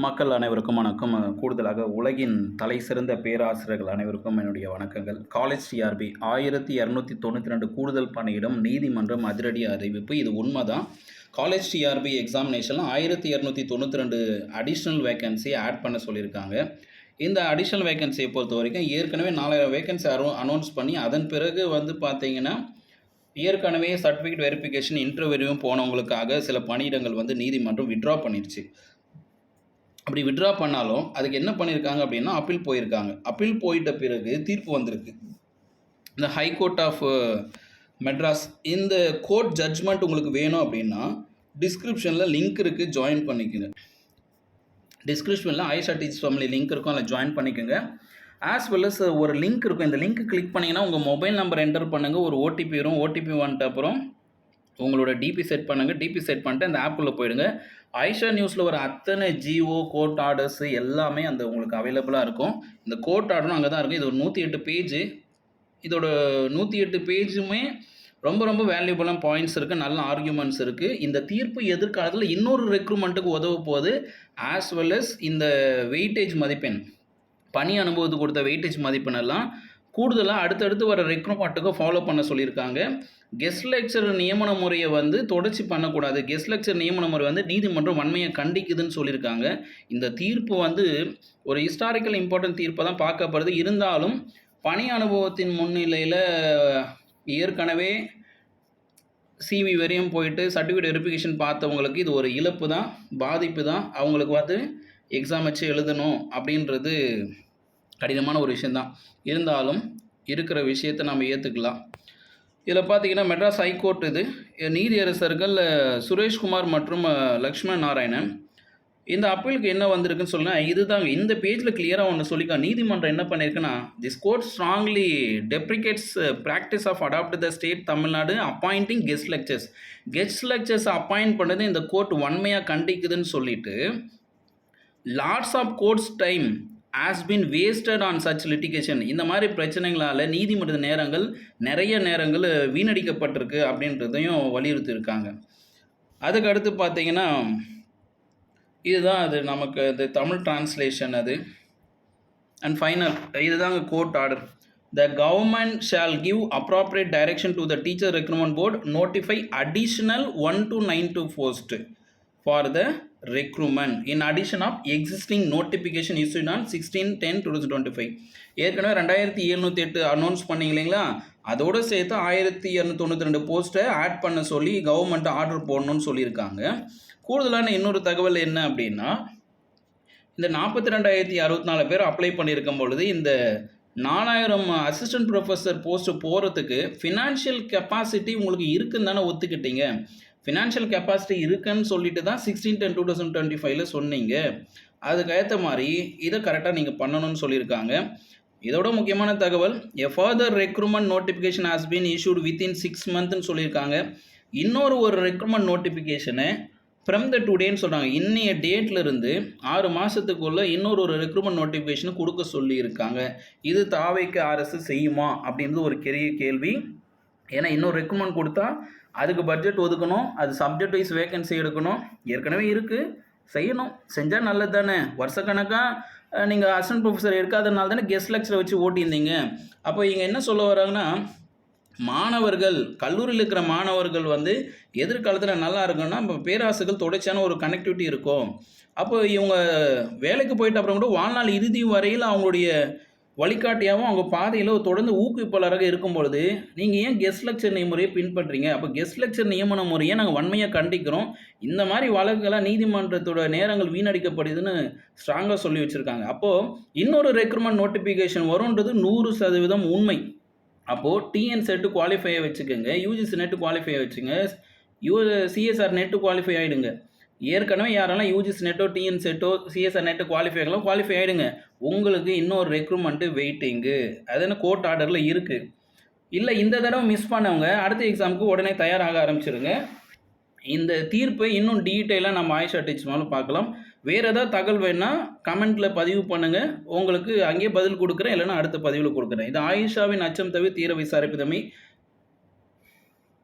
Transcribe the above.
மக்கள் அனைவருக்கும் வணக்கம். கூடுதலாக உலகின் தலைசிறந்த பேராசிரியர்கள் அனைவருக்கும் என்னுடைய வணக்கங்கள். காலேஜ் டிஆர்பி 1292 கூடுதல் பணியிடம் நீதிமன்றம் அதிரடி அறிவிப்பு. இது உண்மைதான். காலேஜ் டிஆர்பி எக்ஸாமினேஷனில் 1292 அடிஷ்னல் வேக்கன்சி ஆட் பண்ண சொல்லியிருக்காங்க. இந்த அடிஷ்னல் வேக்கன்சியை பொறுத்த வரைக்கும் ஏற்கனவே 4000 வேக்கன்சி அனௌன்ஸ் பண்ணி அதன் பிறகு பார்த்தீங்கன்னா ஏற்கனவே சர்டிஃபிகேட் வெரிஃபிகேஷன் இன்டர்வியூவும் போனவங்களுக்காக சில பணியிடங்கள் நீதிமன்றம் விட்ரா பண்ணிடுச்சு. அப்படி விட்ரா பண்ணாலும் அதுக்கு என்ன பண்ணியிருக்காங்க அப்படின்னா அப்பீல் போயிருக்காங்க. அப்பீல் போயிட்ட பிறகு தீர்ப்பு வந்திருக்கு. இந்த ஹைகோர்ட் ஆஃப் மெட்ராஸ் இந்த கோர்ட் ஜட்ஜ்மெண்ட் உங்களுக்கு வேணும் அப்படின்னா டிஸ்கிரிப்ஷனில் லிங்க் இருக்குது, ஜாயின் பண்ணிக்கோங்க. டிஸ்கிரிப்ஷனில் ஆயிஷா டீச்சர்ஸ் ஃபேமிலி லிங்க் இருக்கும், அதில் ஜாயின் பண்ணிக்கோங்க. ஆஸ் வெல் அஸ் ஒரு லிங்க் இருக்கும். இந்த லிங்க் கிளிக் பண்ணிங்கன்னா உங்கள் மொபைல் நம்பர் என்டர் பண்ணுங்கள், ஒரு ஓடிபி வரும். ஓடிபி வந்துட்ட அப்புறம் உங்களோட டிபி செட் பண்ணுங்கள். டிபி செட் பண்ணிட்டு அந்த ஆப்புக்குள்ளே போயிடுங்க. ஆயிஷா நியூஸில் வர அத்தனை ஜிஓ கோர்ட் ஆர்டர்ஸ் எல்லாமே அந்த உங்களுக்கு அவைலபிளாக இருக்கும். இந்த கோர்ட் ஆர்டரும் அங்கே தான் இருக்கும். இது ஒரு 108 பேஜ். இதோட 108 பேஜுமே ரொம்ப ரொம்ப வேல்யூபிளான பாயிண்ட்ஸ் இருக்குது, நல்ல ஆர்கியூமெண்ட்ஸ் இருக்குது. இந்த தீர்ப்பு எதிர்காலத்தில் இன்னொரு ரெக்ரூட்மெண்ட்டுக்கு உதவ போகுது. ஆஸ் வெல் அஸ் இந்த வெயிட்டேஜ் மதிப்பெண், பணி அனுபவத்துக்கு கொடுத்த வெயிட்டேஜ் மதிப்பெண் எல்லாம் கூடுதலாக அடுத்தடுத்து வர ரெக்ரூட்மெண்ட்டுக்கு ஃபாலோ பண்ண சொல்லியிருக்காங்க. கெஸ்ட் லெக்சர் நியமன முறையை தொடர்ச்சி பண்ணக்கூடாது. கெஸ்ட் லெக்சர் நியமன முறை நீதிமன்றம் வன்மையை கண்டிக்குதுன்னு சொல்லியிருக்காங்க. இந்த தீர்ப்பு ஒரு ஹிஸ்டாரிக்கல் இம்பார்ட்டன்ட் தீர்ப்பை தான் பார்க்கப்படுது. இருந்தாலும் பணி அனுபவத்தின் முன்னிலையில் ஏற்கனவே சிவி வரையும் போயிட்டு சர்டிஃபிகேட் வெரிஃபிகேஷன் பார்த்தவங்களுக்கு இது ஒரு இழப்பு தான், பாதிப்பு தான். அவங்களுக்கு எக்ஸாம் வச்சு எழுதணும் அப்படின்றது கடினமான ஒரு விஷயந்தான். இருந்தாலும் இருக்கிற விஷயத்தை நம்ம ஏற்றுக்கலாம். இதில் பார்த்தீங்கன்னா மெட்ராஸ் ஹைகோர்ட் இது நீதியரசர்கள் சுரேஷ்குமார் மற்றும் லக்ஷ்மண் நாராயணன் இந்த அப்பீலுக்கு என்ன வந்திருக்குன்னு சொல்லுங்கள். இதுதாங்க இந்த பேஜில் கிளியராக ஒன்று சொல்லிக்கலாம். நீதிமன்றம் என்ன பண்ணியிருக்குன்னா, this court strongly deprecates practice of adopt the state Tamil Nadu appointing guest lecturers. Guest lecturers appoint பண்ணது இந்த கோர்ட் வன்மையாக கண்டிக்குதுன்னு சொல்லிட்டு lots of courts time has been wasted on such litigation. இந்த மாதிரி பிரச்சனைகளால் நீதிமன்ற நிறைய நேரங்கள் வீணடிக்கப்பட்டிருக்கு அப்படின்றதையும் வலியுறுத்தியிருக்காங்க. அதுக்கு அடுத்து பார்த்தீங்கன்னா இதுதான் அது நமக்கு அது தமிழ் டிரான்ஸ்லேஷன் அது. அண்ட் ஃபைனல் இதுதாங்க court order. The government shall give appropriate direction to the teacher recruitment board, notify additional 1 to 9 to post for the recruitment in addition of existing notification issued on 16/10/2025. ஏற்கனவே 2708 announce பண்ணிங்க இல்லைங்களா, அதோடு சேர்த்து 1292 போஸ்ட்டை add பண்ண சொல்லி government order போடணும்னு சொல்லியிருக்காங்க. கூடுதலான இன்னொரு தகவல் என்ன அப்படின்னா, இந்த 42,064 பேர் அப்ளை பண்ணியிருக்கும் பொழுது இந்த 4000 அசிஸ்டன்ட் ப்ரொஃபஸர் போஸ்ட்டு போகிறதுக்கு ஃபினான்ஷியல் கெப்பாசிட்டி உங்களுக்கு இருக்குன்னு தானே ஒத்துக்கிட்டீங்க. ஃபினான்ஷியல் கெப்பாசிட்டி இருக்குன்னு சொல்லிட்டு தான் 16/10/2025 சொன்னீங்க. அதுக்கேற்ற மாதிரி இதை கரெக்டாக நீங்கள் பண்ணணும்னு சொல்லியிருக்காங்க. இதோட முக்கியமான தகவல், a further recruitment notification has been issued within 6 months சொல்லியிருக்காங்க. இன்னொரு ஒரு ரெக்ரூட்மெண்ட் நோட்டிஃபிகேஷனை ஃப்ரம் த டுடேன்னு சொல்கிறாங்க. இன்னைய டேட்லேருந்து 6 மாதத்துக்குள்ளே இன்னொரு ஒரு ரெக்ரூட்மெண்ட் நோட்டிஃபிகேஷனை கொடுக்க சொல்லியிருக்காங்க. இது தாவேக்கு அரசு செய்யுமா அப்படின்றது ஒரு பெரிய கேள்வி. ஏன்னா இன்னொரு ரெக்ரூட்மெண்ட் கொடுத்தா அதுக்கு பட்ஜெட் ஒதுக்கணும், அது சப்ஜெக்ட் வைஸ் வேகன்சி எடுக்கணும். ஏற்கனவே இருக்குது, செய்யணும். செஞ்சால் நல்லது தானே. வருஷக்கணக்காக நீங்கள் அசிஸ்டன்ட் ப்ரொஃபஸர் எடுக்காதனால தானே கெஸ்ட் லெக்சரை வச்சு ஓட்டியிருந்தீங்க. அப்போ இங்கே என்ன சொல்ல வராங்கன்னா, மாணவர்கள் கல்லூரியில் இருக்கிற மாணவர்கள் எதிர்காலத்தில் நல்லா இருக்குன்னா இப்போ பேராசிரியர்கள் தொடர்ச்சியான ஒரு கனெக்டிவிட்டி இருக்கும். அப்போ இவங்க வேலைக்கு போயிட்ட அப்புறம் கூட வாழ்நாள் இறுதி வரையில் அவங்களுடைய வழிகாட்டியாகவும் அவங்க பாதையில் தொடர்ந்து ஊக்குவிப்பாளராக இருக்கும் பொழுது நீங்கள் ஏன் கெஸ்ட் லெக்சர் முறையை பின்பற்றுறீங்க? அப்போ கெஸ்ட் லெக்சர் நியமன முறையை நாங்கள் வன்மையாக கண்டிக்கிறோம். இந்த மாதிரி வழக்குகளாக நீதிமன்றத்தோட நேரங்கள் வீணடிக்கப்படுதுன்னு ஸ்ட்ராங்காக சொல்லி வச்சுருக்காங்க. அப்போது இன்னொரு ரெக்ரூட்மெண்ட் நோட்டிஃபிகேஷன் வரும்ன்றது 100% உண்மை. அப்போது டிஎன் செட்டு குவாலிஃபையை வச்சுக்கோங்க, யூஜிசி நெட்டு குவாலிஃபை வச்சுங்க, சிஎஸ்ஆர் நெட்டு குவாலிஃபை ஆகிடுங்க. ஏற்கனவே யாரெல்லாம் UGC நெட்டோ TN செட்டோ CSR net qualify ஆகிடுங்க. உங்களுக்கு இன்னொரு ரெக்ரூட்மெண்ட்டு வெயிட்டிங்கு அது கோர்ட் ஆர்டரில் இருக்குது. இல்லை இந்த தடவை மிஸ் பண்ணவங்க அடுத்த எக்ஸாமுக்கு உடனே தயாராக ஆரம்பிச்சிருங்க. இந்த தீர்ப்பை இன்னும் டீட்டெயிலாக நம்ம ஆயிஷா டீச்சர்ஸ் மூலம் பார்க்கலாம். வேறு ஏதாவது தகவல் வேணால் கமெண்ட்டில் பதிவு பண்ணுங்கள், உங்களுக்கு அங்கேயே பதில் கொடுக்குறேன், இல்லைன்னா அடுத்த பதிவில் கொடுக்குறேன். இது ஆயிஷாவின் அச்சம் தவிர தீர விசாரிப்பு தம்பி.